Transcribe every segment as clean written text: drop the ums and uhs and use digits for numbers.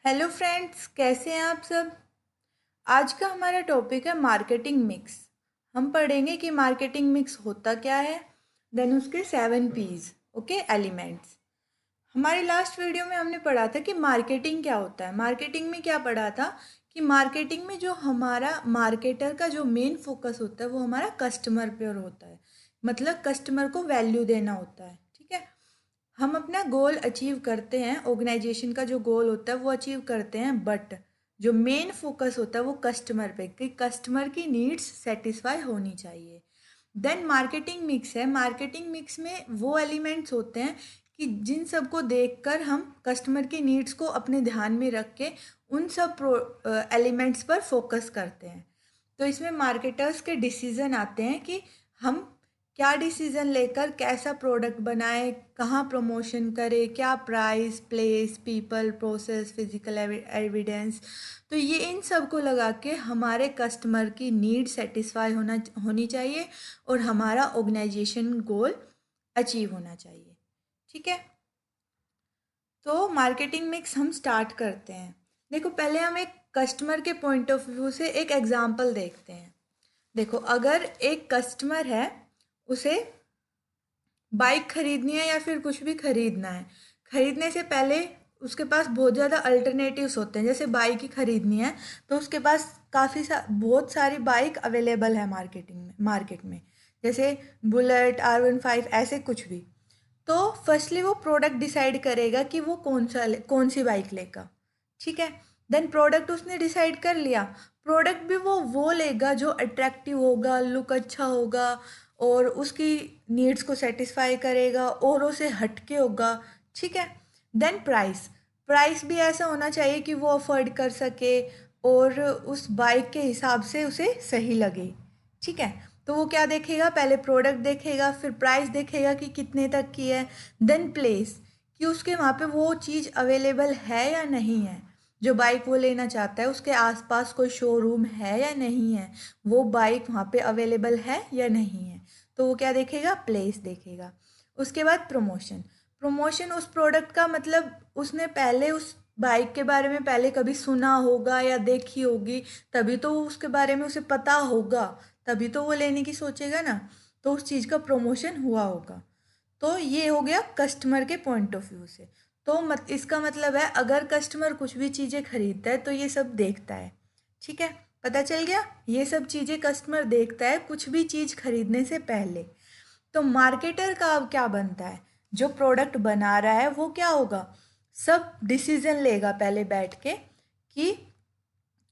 Hello friends, कैसे हैं आप सब। आज का हमारा टॉपिक है मार्केटिंग मिक्स। हम पढ़ेंगे कि मार्केटिंग मिक्स होता क्या है, देन उसके 7 P's, ओके, एलिमेंट्स। हमारे लास्ट वीडियो में हमने पढ़ा था कि मार्केटिंग क्या होता है। मार्केटिंग में क्या पढ़ा था कि मार्केटिंग में जो हमारा मार्केटर का जो मेन फोकस होता है वो हमारा कस्टमर पर होता है। मतलब कस्टमर को वैल्यू देना होता है, ठीक है। हम अपना गोल अचीव करते हैं, ऑर्गेनाइजेशन का जो गोल होता है वो अचीव करते हैं, बट जो मेन फोकस होता है वो कस्टमर पे, कि कस्टमर की नीड्स सेटिस्फाई होनी चाहिए। देन मार्केटिंग मिक्स है। मार्केटिंग मिक्स में वो एलिमेंट्स होते हैं कि जिन सबको देखकर हम कस्टमर की नीड्स को अपने ध्यान में रख के उन सब एलिमेंट्स पर फोकस करते हैं। तो इसमें मार्केटर्स के डिसीजन आते हैं कि हम क्या डिसीजन लेकर कैसा प्रोडक्ट बनाए, कहाँ प्रमोशन करे, क्या price, place, people, process, physical evidence. तो ये इन सब को लगा के हमारे कस्टमर की नीड सेटिस्फाई होनी चाहिए और हमारा ऑर्गेनाइजेशन गोल अचीव होना चाहिए, ठीक है। तो मार्केटिंग मिक्स हम स्टार्ट करते हैं। देखो, पहले हम एक कस्टमर के पॉइंट ऑफ व्यू से एक एग्जांपल देखते हैं। देखो, अगर एक कस्टमर है, उसे बाइक खरीदनी है या फिर कुछ भी खरीदना है, खरीदने से पहले उसके पास बहुत ज़्यादा अल्टरनेटिव्स होते हैं। जैसे बाइक ही खरीदनी है तो उसके पास बहुत सारी बाइक अवेलेबल है मार्केट में। जैसे बुलेट, R15, ऐसे कुछ भी। तो फर्स्टली वो प्रोडक्ट डिसाइड करेगा कि वो कौन सी बाइक लेगा, ठीक है। देन प्रोडक्ट उसने डिसाइड कर लिया। प्रोडक्ट भी वो लेगा जो अट्रैक्टिव होगा, लुक अच्छा होगा और उसकी नीड्स को सेटिस्फाई करेगा और उसे हटके होगा, ठीक है। Then price. प्राइस भी ऐसा होना चाहिए कि वो अफोर्ड कर सके और उस बाइक के हिसाब से उसे सही लगे, ठीक है। तो वो क्या देखेगा, पहले प्रोडक्ट देखेगा, फिर प्राइस देखेगा कि कितने तक की है। देन प्लेस, कि उसके वहाँ पे वो चीज़ अवेलेबल है या नहीं है। जो बाइक वो लेना चाहता है उसके आसपास कोई शोरूम है या नहीं है, वो बाइक वहाँ पे अवेलेबल है या नहीं है। तो वो क्या देखेगा, प्लेस देखेगा। उसके बाद प्रमोशन। प्रमोशन उस प्रोडक्ट का मतलब उसने पहले उस बाइक के बारे में पहले कभी सुना होगा या देखी होगी, तभी तो उसके बारे में उसे पता होगा, तभी तो वो लेने की सोचेगा ना। तो उस चीज़ का प्रमोशन हुआ होगा। तो ये हो गया कस्टमर के पॉइंट ऑफ व्यू से। तो इसका मतलब है अगर कस्टमर कुछ भी चीज़ें खरीदता है तो ये सब देखता है, ठीक है। पता चल गया, ये सब चीज़ें कस्टमर देखता है कुछ भी चीज़ खरीदने से पहले। तो मार्केटर का अब क्या बनता है, जो प्रोडक्ट बना रहा है वो क्या होगा, सब डिसीजन लेगा पहले बैठ के कि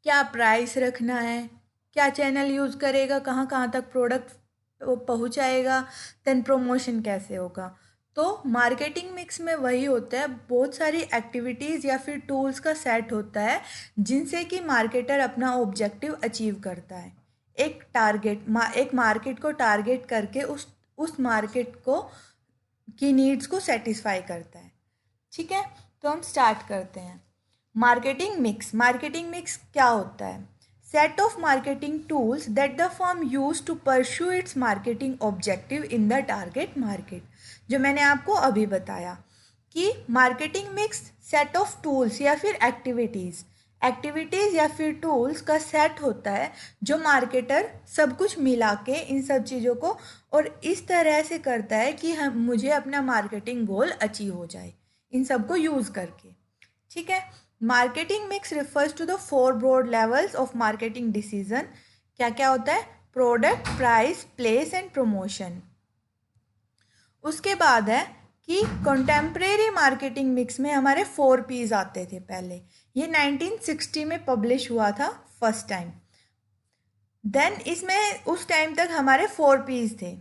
क्या प्राइस रखना है, क्या चैनल यूज़ करेगा, कहाँ कहाँ तक प्रोडक्ट पहुँचाएगा, देन प्रमोशन कैसे होगा। तो मार्केटिंग मिक्स में वही होता है, बहुत सारी एक्टिविटीज़ या फिर टूल्स का सेट होता है जिनसे कि मार्केटर अपना ऑब्जेक्टिव अचीव करता है। एक मार्केट को टारगेट करके उस मार्केट को की नीड्स को सेटिस्फाई करता है, ठीक है। तो हम स्टार्ट करते हैं। Marketing mix. मार्केटिंग मिक्स क्या होता है, set of marketing tools that the firm use to pursue its marketing objective in the target market. जो मैंने आपको अभी बताया कि marketing mix set of tools या फिर एक्टिविटीज़ या फिर टूल्स का सेट होता है जो मार्केटर सब कुछ मिला के इन सब चीज़ों को और इस तरह से करता है कि हम मुझे अपना मार्केटिंग गोल अचीव हो जाए इन सब को यूज़ करके, ठीक है। Marketing mix refers to the 4 broad levels of marketing decision. क्या क्या होता है, product, price, place and promotion. उसके बाद है कि कंटेम्प्रेरी मार्केटिंग मिक्स में हमारे 4 P's आते थे पहले। ये 1960 में पब्लिश हुआ था फर्स्ट टाइम। देन इसमें उस टाइम तक हमारे 4 P's थे।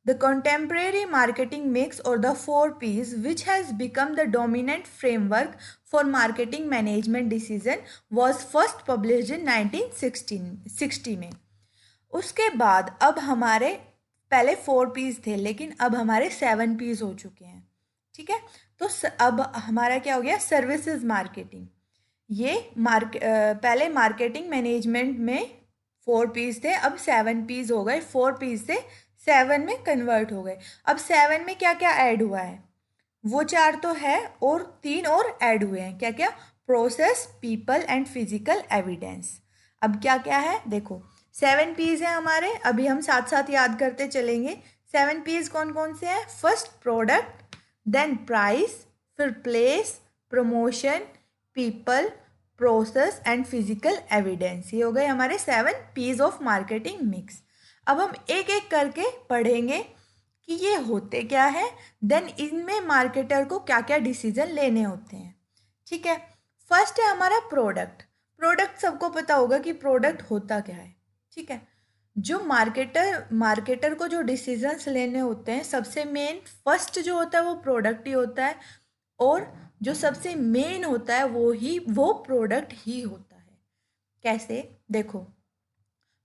द कंटेम्प्रेरी मार्केटिंग मिक्स और the 4 P's which has become the dominant framework for marketing management decision was first published in 1960 में। उसके बाद अब हमारे पहले 4 P's थे लेकिन अब हमारे 7 P's हो चुके हैं, ठीक है। तो अब हमारा क्या हो गया, सर्विसेज मार्केटिंग। ये पहले मार्केटिंग मैनेजमेंट में 4 P's थे, अब 7 P's हो गए। 4 P's से 7 में कन्वर्ट हो गए। अब 7 में क्या क्या ऐड हुआ है, वो 4 तो है और 3 और ऐड हुए हैं। क्या क्या, process, people and physical evidence. अब क्या क्या है देखो, 7 पीज है हमारे, अभी हम साथ साथ याद करते चलेंगे। 7 पीज कौन कौन से हैं? फर्स्ट प्रोडक्ट, देन प्राइस, फिर place, promotion, people, process and physical evidence. ये हो गए हमारे 7 पीज ऑफ मार्केटिंग मिक्स। अब हम एक एक करके पढ़ेंगे कि ये होते क्या है, देन इनमें मार्केटर को क्या क्या डिसीजन लेने होते हैं। ठीक है, फर्स्ट है हमारा प्रोडक्ट। प्रोडक्ट सबको पता होगा कि प्रोडक्ट होता क्या है। ठीक है, जो मार्केटर को जो डिसीजंस लेने होते हैं, सबसे मेन फर्स्ट जो होता है वो प्रोडक्ट ही होता है, और जो सबसे मेन होता है वो प्रोडक्ट ही होता है। कैसे? देखो,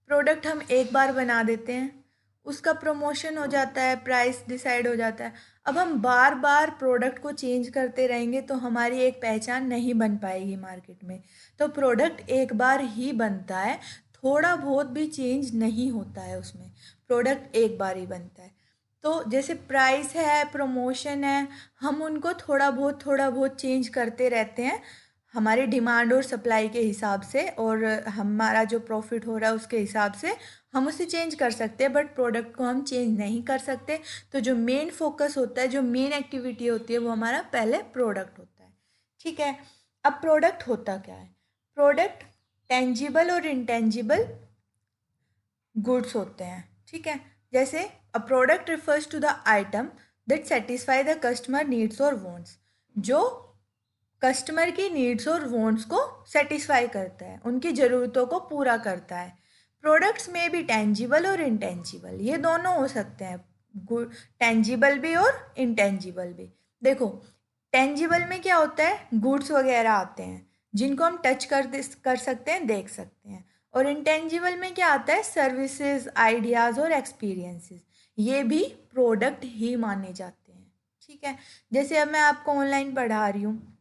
प्रोडक्ट हम एक बार बना देते हैं, उसका प्रमोशन हो जाता है, प्राइस डिसाइड हो जाता है। अब हम बार बार प्रोडक्ट को चेंज करते रहेंगे तो हमारी एक पहचान नहीं बन पाएगी मार्केट में। तो प्रोडक्ट एक बार ही बनता है, थोड़ा बहुत भी चेंज नहीं होता है उसमें, प्रोडक्ट एक बार ही बनता है। तो जैसे प्राइस है, प्रमोशन है, हम उनको थोड़ा बहुत चेंज करते रहते हैं हमारे डिमांड और सप्लाई के हिसाब से, और हमारा जो प्रॉफिट हो रहा है उसके हिसाब से हम उसे चेंज कर सकते हैं, बट प्रोडक्ट को हम चेंज नहीं कर सकते। तो जो मेन फोकस होता है, जो मेन एक्टिविटी होती है, वो हमारा पहले प्रोडक्ट होता है। ठीक है, अब प्रोडक्ट होता क्या है? प्रोडक्ट टेंजिबल और इंटेंजिबल गुड्स होते हैं। ठीक है, जैसे a product refers to the item that satisfy the customer needs और वांट्स, जो कस्टमर की नीड्स और वांट्स को सेटिस्फाई करता है, उनकी ज़रूरतों को पूरा करता है। प्रोडक्ट्स में भी टेंजिबल और इंटेंजिबल, ये दोनों हो सकते हैं, टेंजिबल भी और इंटेंजिबल भी। देखो, टेंजिबल में क्या होता है? गुड्स वगैरह आते हैं जिनको हम टच कर सकते हैं, देख सकते हैं। और इंटेंजिबल में क्या आता है? सर्विसेज, आइडियाज़ और एक्सपीरियंसेस, ये भी प्रोडक्ट ही माने जाते हैं। ठीक है, जैसे अब मैं आपको ऑनलाइन पढ़ा रही हूँ,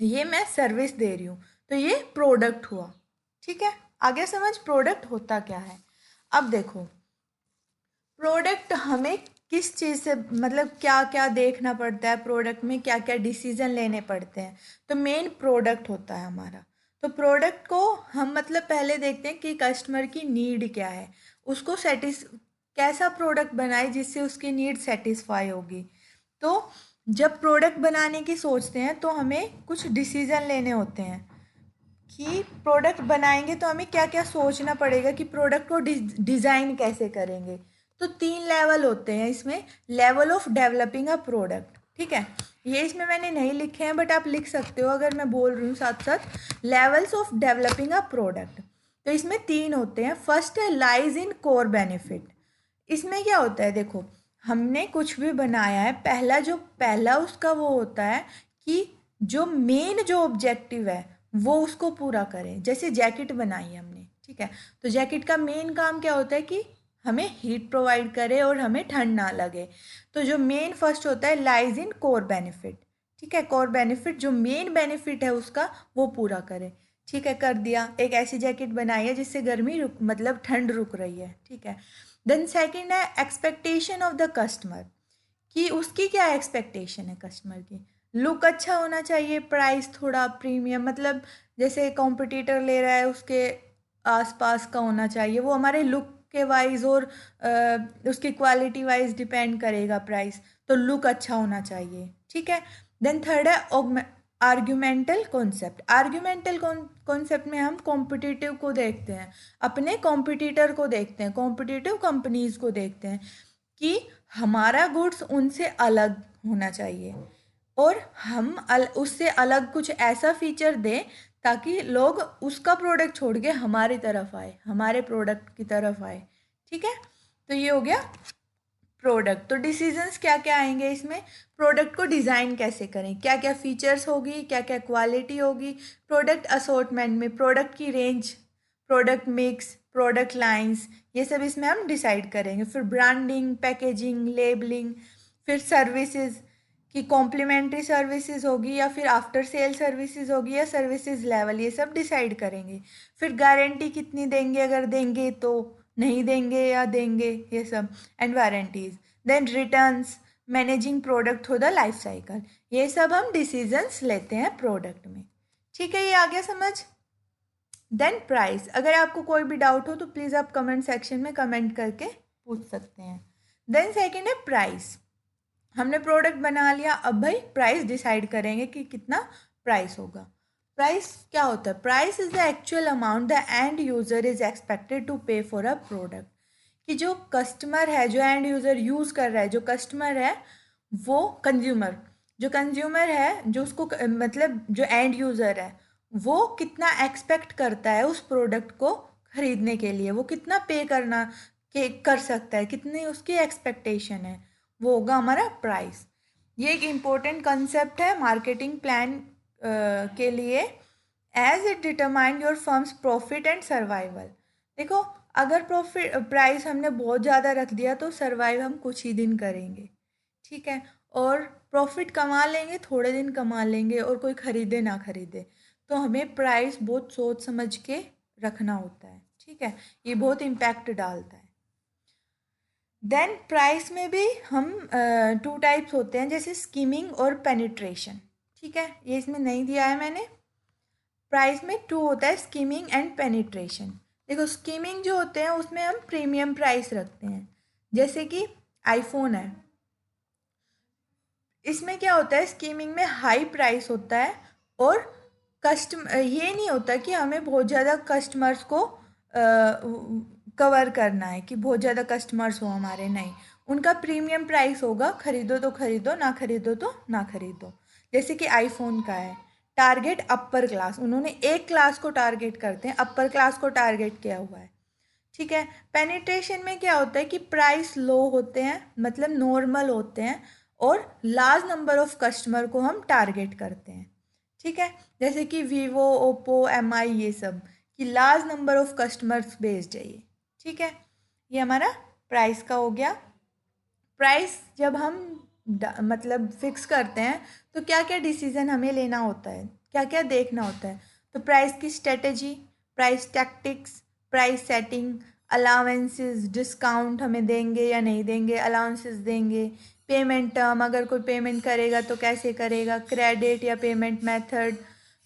ये मैं सर्विस दे रही हूँ, तो ये प्रोडक्ट हुआ। ठीक है, आगे समझ प्रोडक्ट होता क्या है। अब देखो, प्रोडक्ट हमें किस चीज़ से, मतलब क्या क्या देखना पड़ता है प्रोडक्ट में, क्या क्या डिसीजन लेने पड़ते हैं। तो मेन प्रोडक्ट होता है हमारा। तो प्रोडक्ट को हम मतलब पहले देखते हैं कि कस्टमर की नीड क्या है, उसको कैसा प्रोडक्ट बनाए जिससे उसकी नीड सेटिस्फाई होगी। तो जब प्रोडक्ट बनाने की सोचते हैं तो हमें कुछ डिसीजन लेने होते हैं कि प्रोडक्ट बनाएंगे तो हमें क्या क्या सोचना पड़ेगा कि प्रोडक्ट को डिज़ाइन कैसे करेंगे। तो 3 लेवल होते हैं इसमें, level of developing a product. ठीक है, ये इसमें मैंने नहीं लिखे हैं, बट आप लिख सकते हो अगर मैं बोल रही हूँ साथ साथ। Levels of developing a product, तो इसमें 3 होते हैं। फर्स्ट है लाइज इन कोर बेनिफिट। इसमें क्या होता है? देखो, हमने कुछ भी बनाया है, पहला उसका वो होता है कि जो मेन जो ऑब्जेक्टिव है वो उसको पूरा करें। जैसे जैकेट बनाई हमने, ठीक है, तो जैकेट का मेन काम क्या होता है कि हमें हीट प्रोवाइड करे और हमें ठंड ना लगे। तो जो मेन फर्स्ट होता है लाइज इन कोर बेनिफिट। ठीक है, कोर बेनिफिट जो मेन बेनिफिट है उसका वो पूरा करे। ठीक है, कर दिया, एक ऐसी जैकेट बनाई है जिससे गर्मी रुक मतलब ठंड रुक रही है। ठीक है, देन सेकंड है एक्सपेक्टेशन ऑफ द कस्टमर, कि उसकी क्या एक्सपेक्टेशन है कस्टमर की। लुक अच्छा होना चाहिए, प्राइस थोड़ा प्रीमियम, मतलब जैसे कॉम्पिटिटर ले रहा है उसके आसपास का होना चाहिए, वो हमारे लुक के वाइज और उसकी क्वालिटी वाइज डिपेंड करेगा प्राइस। तो लुक अच्छा होना चाहिए। ठीक है, देन थर्ड है आर्ग्यूमेंटल कॉन्सेप्ट। आर्ग्यूमेंटल कॉन्सेप्ट में हम कॉम्पिटिटिव को देखते हैं, अपने कॉम्पिटिटर को देखते हैं, कॉम्पिटिटिव कंपनीज को देखते हैं कि हमारा गुड्स उनसे अलग होना चाहिए, और हम उससे अलग कुछ ऐसा फीचर दें ताकि लोग उसका प्रोडक्ट छोड़ के हमारी तरफ आए, हमारे प्रोडक्ट की तरफ आए। ठीक है, तो ये हो गया प्रोडक्ट। तो डिसीजंस क्या क्या आएंगे इसमें? प्रोडक्ट को डिज़ाइन कैसे करें, क्या क्या फीचर्स होगी, क्या क्या क्वालिटी होगी, प्रोडक्ट असॉर्टमेंट में प्रोडक्ट की range, product mix, product lines, ये सब इसमें हम डिसाइड करेंगे। फिर ब्रांडिंग, पैकेजिंग, लेबलिंग, फिर सर्विसेज की कॉम्प्लीमेंट्री सर्विसेज होगी या फिर आफ्टर सेल सर्विसेज होगी या सर्विसेज लेवल, ये सब डिसाइड करेंगे। फिर गारंटी कितनी देंगे, अगर देंगे तो, नहीं देंगे या देंगे, ये सब, and warranties, then returns, managing product through the life cycle, ये सब हम डिसीजंस लेते हैं प्रोडक्ट में। ठीक है, ये आ गया समझ। देन प्राइस, अगर आपको कोई भी डाउट हो तो प्लीज़ आप कमेंट सेक्शन में कमेंट करके पूछ सकते हैं। देन सेकंड है प्राइस। हमने प्रोडक्ट बना लिया, अब भाई प्राइस डिसाइड करेंगे कि कितना प्राइस होगा। प्राइस क्या होता है? Price is the actual amount the end user is expected to pay for a product. कि जो कस्टमर है, जो एंड यूजर यूज कर रहा है, जो कस्टमर है, वो कंज्यूमर, जो कंज्यूमर है, जो उसको मतलब जो एंड यूजर है, वो कितना एक्सपेक्ट करता है उस प्रोडक्ट को खरीदने के लिए, वो कितना पे करना के कर सकता है, कितनी उसकी एक्सपेक्टेशन है, वो होगा हमारा प्राइस। ये एक इम्पोर्टेंट कंसेप्ट है मार्केटिंग प्लान के लिए, as it determine your firm's profit and survival. देखो, अगर प्रॉफिट प्राइस हमने बहुत ज़्यादा रख दिया तो सर्वाइव हम कुछ ही दिन करेंगे, ठीक है, और प्रॉफिट कमा लेंगे, थोड़े दिन कमा लेंगे, और कोई खरीदे ना खरीदे। तो हमें प्राइस बहुत सोच समझ के रखना होता है, ठीक है, ये बहुत इम्पैक्ट डालता है। देन प्राइस में भी हम 2 टाइप्स होते हैं, जैसे स्कीमिंग और पेनिट्रेशन, ठीक है, ये इसमें नहीं दिया है मैंने। प्राइस में 2 होता है, स्कीमिंग एंड पेनिट्रेशन। देखो, स्कीमिंग जो होते हैं उसमें हम प्रीमियम प्राइस रखते हैं, जैसे कि आईफोन है, इसमें क्या होता है, स्कीमिंग में हाई प्राइस होता है, और ये नहीं होता कि हमें बहुत ज़्यादा कस्टमर्स को कवर करना है, कि बहुत ज़्यादा कस्टमर्स हो हमारे, नहीं, उनका प्रीमियम प्राइस होगा, खरीदो तो खरीदो, ना खरीदो तो ना खरीदो। जैसे कि आईफोन का है, टारगेट अपर क्लास, उन्होंने एक क्लास को टारगेट करते हैं, अपर क्लास को टारगेट किया हुआ है, ठीक है। पेनिट्रेशन में क्या होता है कि प्राइस लो होते हैं, मतलब नॉर्मल होते हैं, और लार्ज नंबर ऑफ कस्टमर को हम टारगेट करते हैं, ठीक है, जैसे कि वीवो, ओप्पो, एमआई, ये सब, कि large number of customers based है ये, ठीक है। ये हमारा प्राइस का हो गया। प्राइस जब हम मतलब फिक्स करते हैं तो क्या क्या डिसीजन हमें लेना होता है, क्या क्या देखना होता है। तो प्राइस की strategy, price tactics, price setting, allowances, discount हमें देंगे या नहीं देंगे, अलाउंसेस देंगे, पेमेंट टर्म, अगर कोई पेमेंट करेगा तो कैसे करेगा, क्रेडिट या पेमेंट मेथड,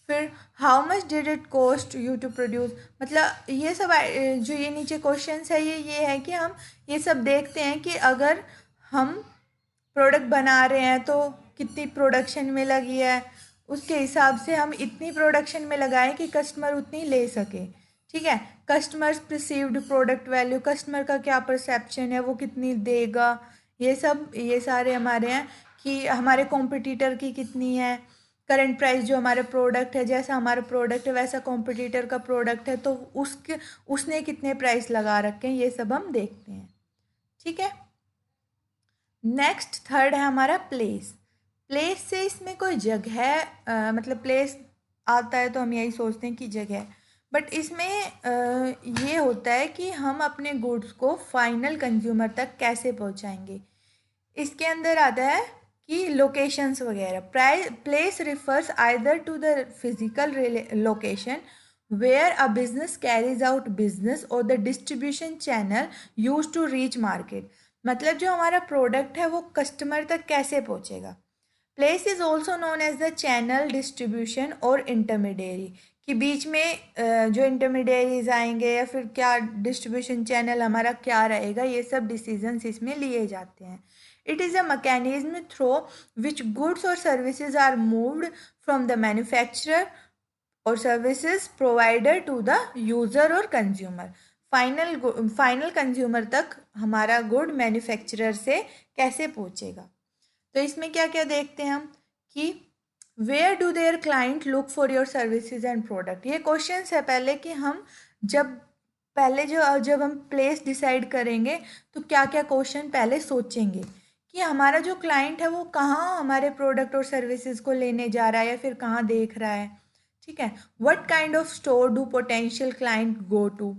फिर how much did it cost you to produce. मतलब ये सब जो ये नीचे क्वेश्चंस है, ये है कि हम ये सब देखते हैं कि अगर हम प्रोडक्ट बना रहे हैं तो कितनी प्रोडक्शन में लगी है, उसके हिसाब से हम इतनी प्रोडक्शन में लगाएं कि कस्टमर उतनी ले सके, ठीक है। Customers perceived product value, customer का क्या परसेप्शन है, वो कितनी देगा, ये सब, ये सारे हमारे हैं। कि हमारे कॉम्पिटिटर की कितनी है करंट प्राइस, जो हमारे प्रोडक्ट है, जैसा हमारा प्रोडक्ट है वैसा कॉम्पिटिटर का प्रोडक्ट है, तो उसने कितने प्राइस लगा रखे हैं, ये सब हम देखते हैं, ठीक है। नेक्स्ट थर्ड है हमारा प्लेस। प्लेस से इसमें कोई जगह, मतलब प्लेस आता है तो हम यही सोचते हैं कि जगह, बट इसमें ये होता है कि हम अपने गुड्स को फाइनल कंज्यूमर तक कैसे पहुंचाएंगे। इसके अंदर आता है कि लोकेशंस वगैरह। Place refers either to the physical location where a business carries out business और the distribution channel use to reach market. मतलब जो हमारा प्रोडक्ट है वो कस्टमर तक कैसे पहुंचेगा। Place is also known as the channel, distribution और इंटरमीडियरी, कि बीच में जो इंटरमीडियरीज आएंगे या फिर क्या डिस्ट्रीब्यूशन चैनल हमारा क्या रहेगा, ये सब डिसीजंस इसमें लिए जाते हैं। It is a mechanism through which goods और services are moved from the manufacturer और services provider to the user और कंज्यूमर। फाइनल कंज्यूमर तक हमारा गुड मैन्युफैक्चरर से कैसे पहुंचेगा। तो इसमें क्या क्या देखते हैं हम कि where do their client look for your services and product. ये क्वेश्चन है पहले कि हम जब हम प्लेस डिसाइड करेंगे तो क्या क्या क्वेश्चन पहले सोचेंगे कि हमारा जो क्लाइंट है वो कहाँ हमारे प्रोडक्ट और सर्विसेज को लेने जा रहा है या फिर कहाँ देख रहा है, ठीक है। What kind of store do potential client go to,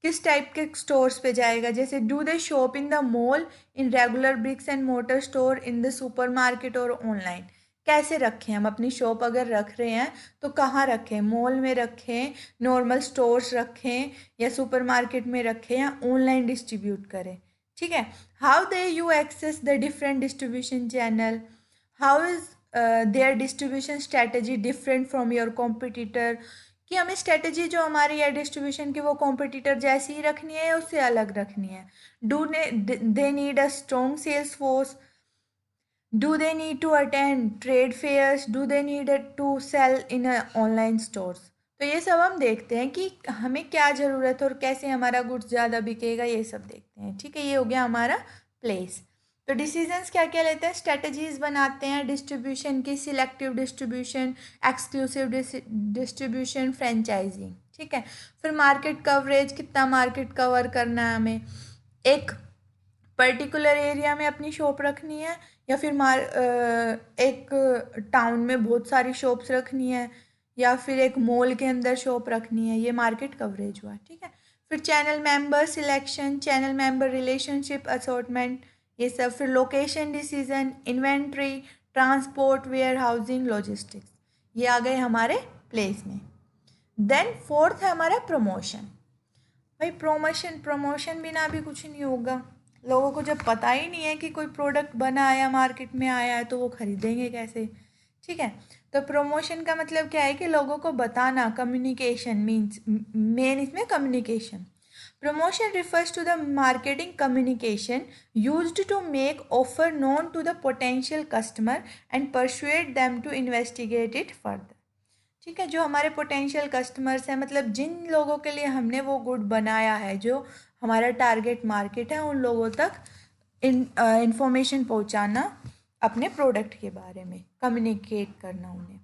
किस टाइप के स्टोर्स पे जाएगा, जैसे do they shop in the mall, in regular bricks and mortar store, in the supermarket और ऑनलाइन। कैसे रखें हम अपनी शॉप, अगर रख रहे हैं तो कहाँ रखें, मॉल में रखें, नॉर्मल स्टोर्स रखें, या सुपरमार्केट में रखें, या ऑनलाइन डिस्ट्रीब्यूट करें, ठीक है। How do you access the different distribution channel, how is their distribution strategy different from your competitor, कि हमें स्ट्रैटेजी जो हमारी है डिस्ट्रीब्यूशन की वो कॉम्पिटिटर जैसी ही रखनी है या उससे अलग रखनी है. Do they need a strong sales force, do they need to attend trade fairs, do they need to sell in a online stores. तो ये सब हम देखते हैं कि हमें क्या ज़रूरत है और कैसे हमारा गुड्स ज़्यादा बिकेगा, ये सब देखते हैं. ठीक है, ये हो गया हमारा प्लेस. तो डिसीजंस क्या क्या लेते हैं, स्ट्रेटजीज बनाते हैं डिस्ट्रीब्यूशन की, selective distribution, exclusive distribution, franchising. ठीक है, फिर मार्केट कवरेज, कितना मार्केट कवर करना है हमें, एक पर्टिकुलर एरिया में अपनी शॉप रखनी है या फिर एक टाउन में बहुत सारी शॉप्स रखनी है या फिर एक मॉल के अंदर शॉप रखनी है, ये मार्केट कवरेज हुआ. ठीक है, फिर channel member selection, channel member relationship, assortment, ये सब. फिर location decision, inventory, transport, warehousing, logistics, ये आ गए हमारे प्लेस में. देन फोर्थ है हमारा प्रमोशन. भाई प्रमोशन बिना भी कुछ नहीं होगा. लोगों को जब पता ही नहीं है कि कोई प्रोडक्ट बना आया मार्केट में आया है तो वो खरीदेंगे कैसे. ठीक है, तो प्रमोशन का मतलब क्या है कि लोगों को बताना, कम्युनिकेशन मीन्स मेन इसमें communication. Promotion refers to the marketing communication used to make offer known to the potential customer and persuade them to investigate it further. ठीक है, जो हमारे पोटेंशियल कस्टमर्स हैं, मतलब जिन लोगों के लिए हमने वो गुड बनाया है, जो हमारा टारगेट मार्केट है, उन लोगों तक इंफॉर्मेशन पहुंचाना अपने प्रोडक्ट के बारे में, कम्युनिकेट करना उन्हें.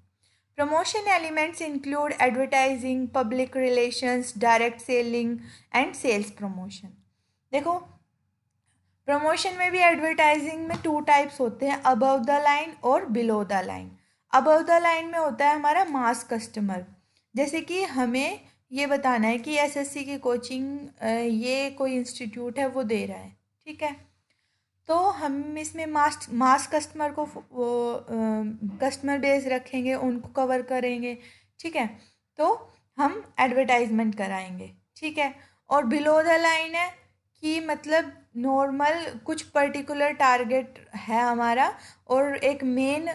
Promotion elements include advertising, public relations, direct selling and sales promotion. देखो, प्रमोशन में भी एडवर्टाइजिंग में 2 टाइप्स होते हैं, अबव द लाइन और below the line. Above the line में होता है हमारा मास कस्टमर, जैसे कि हमें ये बताना है कि एसएससी की कोचिंग ये कोई इंस्टीट्यूट है वो दे रहा है. ठीक है, तो हम इसमें मास कस्टमर को कस्टमर बेस रखेंगे, उनको कवर करेंगे. ठीक है, तो हम एडवर्टाइजमेंट कराएंगे. ठीक है, और बिलो द लाइन है कि मतलब नॉर्मल कुछ पर्टिकुलर टारगेट है हमारा और एक मेन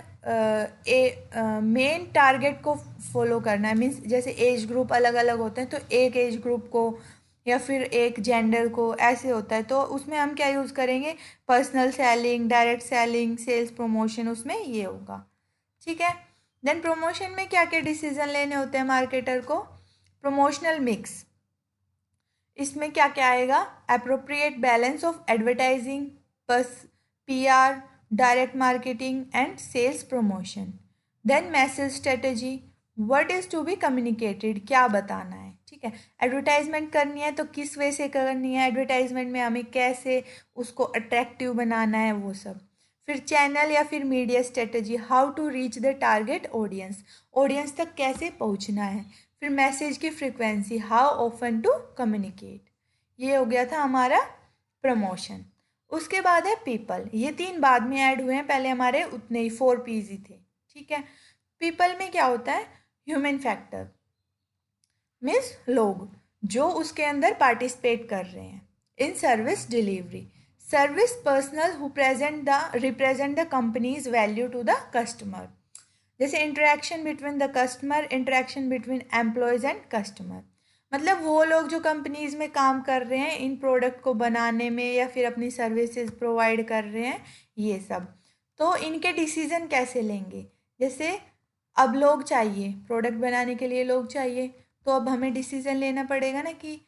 टारगेट को फॉलो करना है. मीन्स जैसे एज ग्रुप अलग अलग होते हैं, तो एक एज ग्रुप को या फिर एक जेंडर को, ऐसे होता है. तो उसमें हम क्या यूज़ करेंगे, personal selling, direct selling, sales promotion, उसमें ये होगा. ठीक है, देन प्रमोशन में क्या क्या डिसीजन लेने होते हैं मार्केटर को. प्रमोशनल मिक्स, इसमें क्या क्या आएगा, appropriate balance of advertising, PR, direct marketing and sales promotion. Then message strategy, what is to be communicated, क्या बताना है. ठीक है, एडवर्टाइजमेंट करनी है तो किस वे से करनी है, एडवर्टाइजमेंट में हमें कैसे उसको अट्रैक्टिव बनाना है, वो सब. फिर चैनल या फिर media strategy, how to reach the target audience, audience तक कैसे पहुंचना है. फिर मैसेज की frequency, how often to communicate. ये हो गया था हमारा प्रमोशन. उसके बाद है पीपल, ये 3 बाद में ऐड हुए हैं, पहले हमारे उतने ही 4 P's ही थे. ठीक है, पीपल में क्या होता है, ह्यूमन फैक्टर मीन्स लोग जो उसके अंदर पार्टिसिपेट कर रहे हैं. In service delivery, service personnel who represent the companies value to the customer. जैसे interaction between the customer, interaction between employees and customer, मतलब वो लोग जो कंपनीज में काम कर रहे हैं इन प्रोडक्ट को बनाने में या फिर अपनी सर्विसेज प्रोवाइड कर रहे हैं, ये सब. तो इनके डिसीजन कैसे लेंगे, जैसे अब लोग चाहिए, प्रोडक्ट बनाने के लिए लोग चाहिए, तो अब हमें डिसीजन लेना पड़ेगा ना कि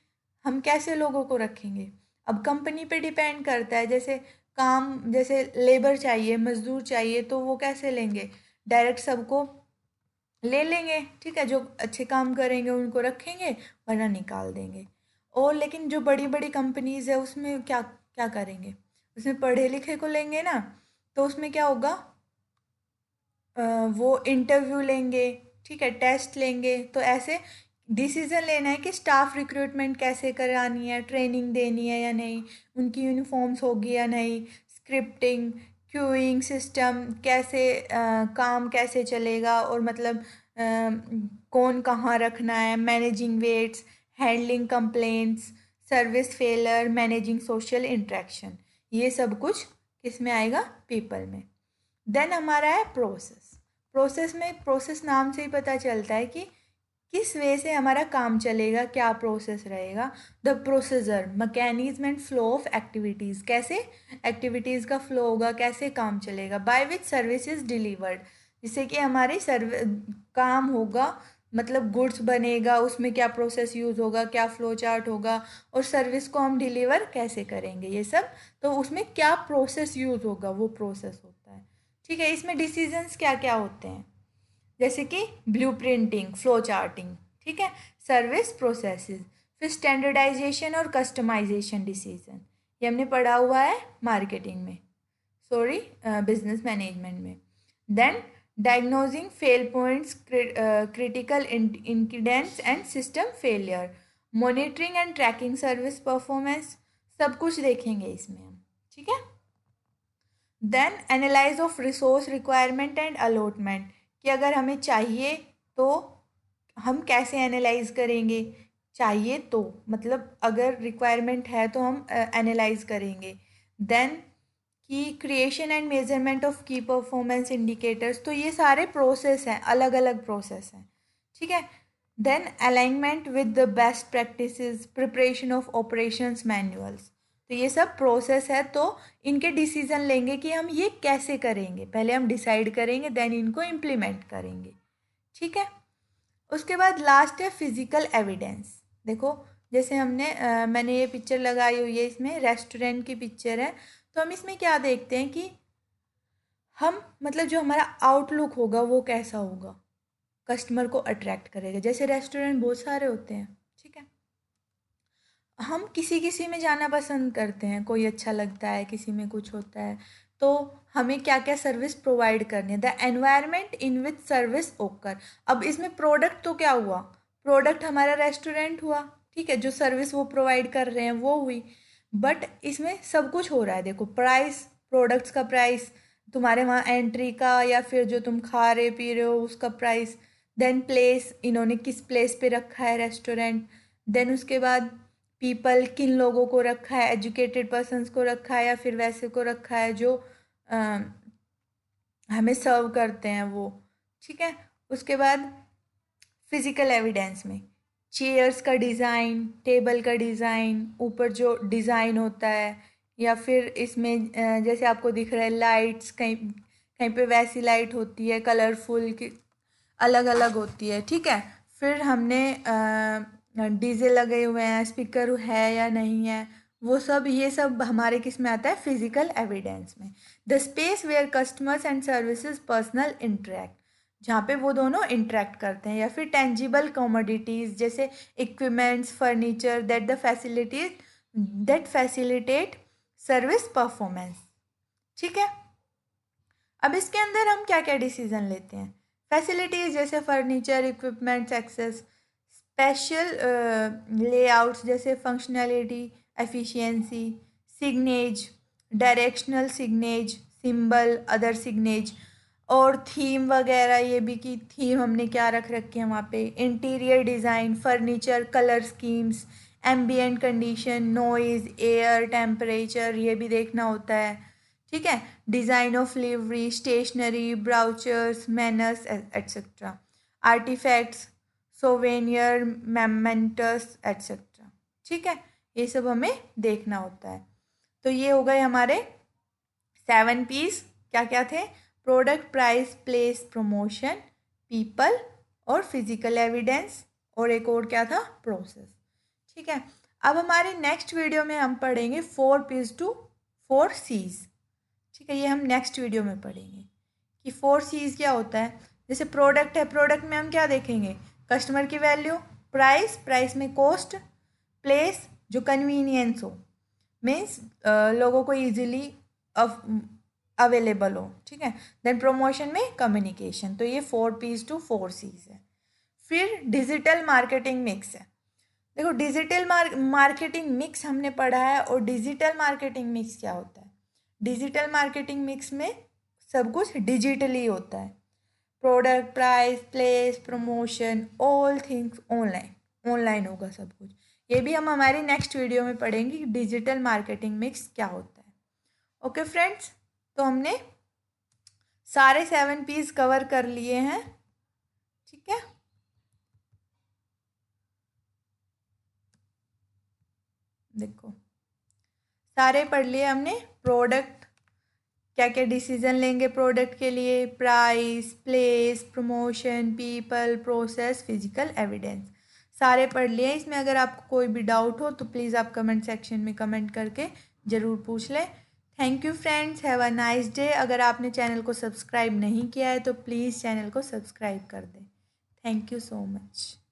हम कैसे लोगों को रखेंगे. अब कंपनी पे डिपेंड करता है, जैसे लेबर चाहिए, मजदूर चाहिए, तो वो कैसे लेंगे, डायरेक्ट सबको ले लेंगे. ठीक है, जो अच्छे काम करेंगे उनको रखेंगे, वरना निकाल देंगे. और लेकिन जो बड़ी बड़ी कंपनीज है उसमें क्या क्या करेंगे, उसमें पढ़े लिखे को लेंगे ना, तो उसमें क्या होगा, वो इंटरव्यू लेंगे. ठीक है, टेस्ट लेंगे. तो ऐसे डिसीज़न लेना है कि स्टाफ रिक्रूटमेंट कैसे करानी है, ट्रेनिंग देनी है या नहीं, उनकी यूनिफॉर्म्स होगी या नहीं, स्क्रिप्टिंग, क्यूइंग सिस्टम कैसे, काम कैसे चलेगा, और मतलब कौन कहाँ रखना है, managing waits, handling complaints, service failure, managing social interaction, ये सब कुछ किस में आएगा, पीपल में. देन हमारा है प्रोसेस. प्रोसेस में, प्रोसेस नाम से ही पता चलता है कि किस वे से हमारा काम चलेगा, क्या प्रोसेस रहेगा। The procedure, mechanism and flow of activities, कैसे एक्टिविटीज़ का फ्लो होगा, कैसे काम चलेगा। By which service is delivered, जिससे कि हमारी काम होगा, मतलब गुड्स बनेगा, उसमें क्या प्रोसेस यूज़ होगा, क्या फ्लो चार्ट होगा, और सर्विस को हम डिलीवर कैसे करेंगे, ये सब। तो उसमें क्या प्रोसेस यूज़ होगा, वो प्रोसेस होता है। ठीक है, इसमें डिसीजंस क्या क्या होते हैं, जैसे कि ब्लू प्रिंटिंग, फ्लो चार्टिंग, ठीक है, सर्विस प्रोसेसेस, फिर स्टैंडर्डाइजेशन और कस्टमाइजेशन डिसीजन, ये हमने पढ़ा हुआ है मार्केटिंग में, सॉरी बिजनेस मैनेजमेंट में। Then diagnosing fail points, critical incidents and system failure, monitoring and tracking service performance, सब कुछ देखेंगे इसमें हम, ठीक है। Then analyse of resource requirement and allotment, कि अगर हमें चाहिए तो हम कैसे एनालाइज करेंगे, चाहिए तो मतलब अगर रिक्वायरमेंट है तो हम एनालाइज करेंगे। देन कि क्रिएशन एंड मेजरमेंट ऑफ की परफॉर्मेंस इंडिकेटर्स, तो ये सारे प्रोसेस हैं, अलग अलग प्रोसेस हैं, ठीक है। Then alignment with the best practices, preparation of operations manuals, तो ये सब प्रोसेस है। तो इनके डिसीजन लेंगे कि हम ये कैसे करेंगे, पहले हम डिसाइड करेंगे, देन इनको इम्प्लीमेंट करेंगे, ठीक है। उसके बाद लास्ट है फिजिकल एविडेंस। देखो जैसे मैंने ये पिक्चर लगाई हुई है, इसमें रेस्टोरेंट की पिक्चर है। तो हम इसमें क्या देखते हैं कि हम मतलब जो हमारा आउटलुक होगा वो कैसा होगा, कस्टमर को अट्रैक्ट करेगा। जैसे रेस्टोरेंट बहुत सारे होते हैं, ठीक है, हम किसी किसी में जाना पसंद करते हैं, कोई अच्छा लगता है, किसी में कुछ होता है। तो हमें क्या क्या सर्विस प्रोवाइड करनी है, the environment in which service ओकर। अब इसमें प्रोडक्ट तो क्या हुआ, प्रोडक्ट हमारा रेस्टोरेंट हुआ, ठीक है, जो सर्विस वो प्रोवाइड कर रहे हैं वो हुई। बट इसमें सब कुछ हो रहा है, देखो प्राइस, प्रोडक्ट्स का प्राइस, तुम्हारे वहाँ एंट्री का या फिर जो तुम खा रहे पी रहे हो उसका प्राइस। देन प्लेस, इन्होंने किस प्लेस पे रखा है रेस्टोरेंट। देन उसके बाद पीपल, किन लोगों को रखा है, एजुकेटेड पर्सन्स को रखा है या फिर वैसे को रखा है जो हमें सर्व करते हैं वो, ठीक है। उसके बाद फिजिकल एविडेंस में चेयर्स का डिज़ाइन, टेबल का डिज़ाइन, ऊपर जो डिज़ाइन होता है, या फिर इसमें जैसे आपको दिख रहा है लाइट्स, कहीं कहीं पे वैसी लाइट होती है कलरफुल की, अलग अलग होती है, ठीक है। फिर हमने डीजे लगे हुए हैं, स्पीकर है या नहीं है, वो सब, ये सब हमारे किस में आता है, फिजिकल एविडेंस में। The space where customers and services personal interact, जहाँ पे वो दोनों इंटरेक्ट करते हैं। या फिर टेंजिबल कमोडिटीज़ जैसे equipments, furniture, that facilitate service performance, ठीक है। अब इसके अंदर हम क्या क्या डिसीजन लेते हैं, फैसिलिटीज़ जैसे furniture, equipments, access, spatial layouts जैसे functionality, efficiency, signage, directional signage, symbol, other signage, और थीम वगैरह, ये भी कि थीम हमने क्या रख रखे हैं वहाँ पे, interior design, furniture, colour schemes, ambient condition, noise, air, temperature, ये भी देखना होता है, ठीक है। Design of livery, stationery, brochures, manners etcetera, artefacts, souvenir, mementos etcetera, ठीक है, ये सब हमें देखना होता है। तो ये हो गए हमारे 7 पीस, क्या क्या थे, product, price, place, promotion, people और फिजिकल एविडेंस, और एक और क्या था, प्रोसेस, ठीक है। अब हमारे नेक्स्ट वीडियो में हम पढ़ेंगे 4 पीस टू 4 सीज, ठीक है, ये हम नेक्स्ट वीडियो में पढ़ेंगे कि 4 सीज क्या होता है। जैसे प्रोडक्ट है, प्रोडक्ट में हम क्या देखेंगे, कस्टमर की वैल्यू, प्राइस, प्राइस में कॉस्ट, प्लेस जो कन्वीनियंस हो, मीन्स लोगों को ईजिली अवेलेबल हो, ठीक है। देन प्रमोशन में कम्युनिकेशन, तो ये 4 पीस टू 4 सीज है। फिर डिजिटल मार्केटिंग मिक्स है। देखो डिजिटल मार्केटिंग मिक्स हमने पढ़ा है, और डिजिटल मार्केटिंग मिक्स क्या होता है, डिजिटल मार्केटिंग मिक्स में सब कुछ डिजिटली होता है, product, price, place, promotion, all things online, online होगा सब कुछ। ये भी हम हमारी नेक्स्ट वीडियो में पढ़ेंगे कि डिजिटल मार्केटिंग मिक्स क्या होता है। ओके फ्रेंड्स, तो हमने सारे 7 पीस कवर कर लिए हैं, ठीक है। देखो सारे पढ़ लिए हमने। प्रोडक्ट, क्या क्या डिसीजन लेंगे प्रोडक्ट के लिए, price, place, promotion, people, process, physical evidence, सारे पढ़ लिए। इसमें अगर आपको कोई भी डाउट हो तो प्लीज़ आप कमेंट सेक्शन में कमेंट करके ज़रूर पूछ लें। Thank you friends, have a nice day. अगर आपने चैनल को सब्सक्राइब नहीं किया है तो प्लीज़ चैनल को सब्सक्राइब कर दें। Thank you so much.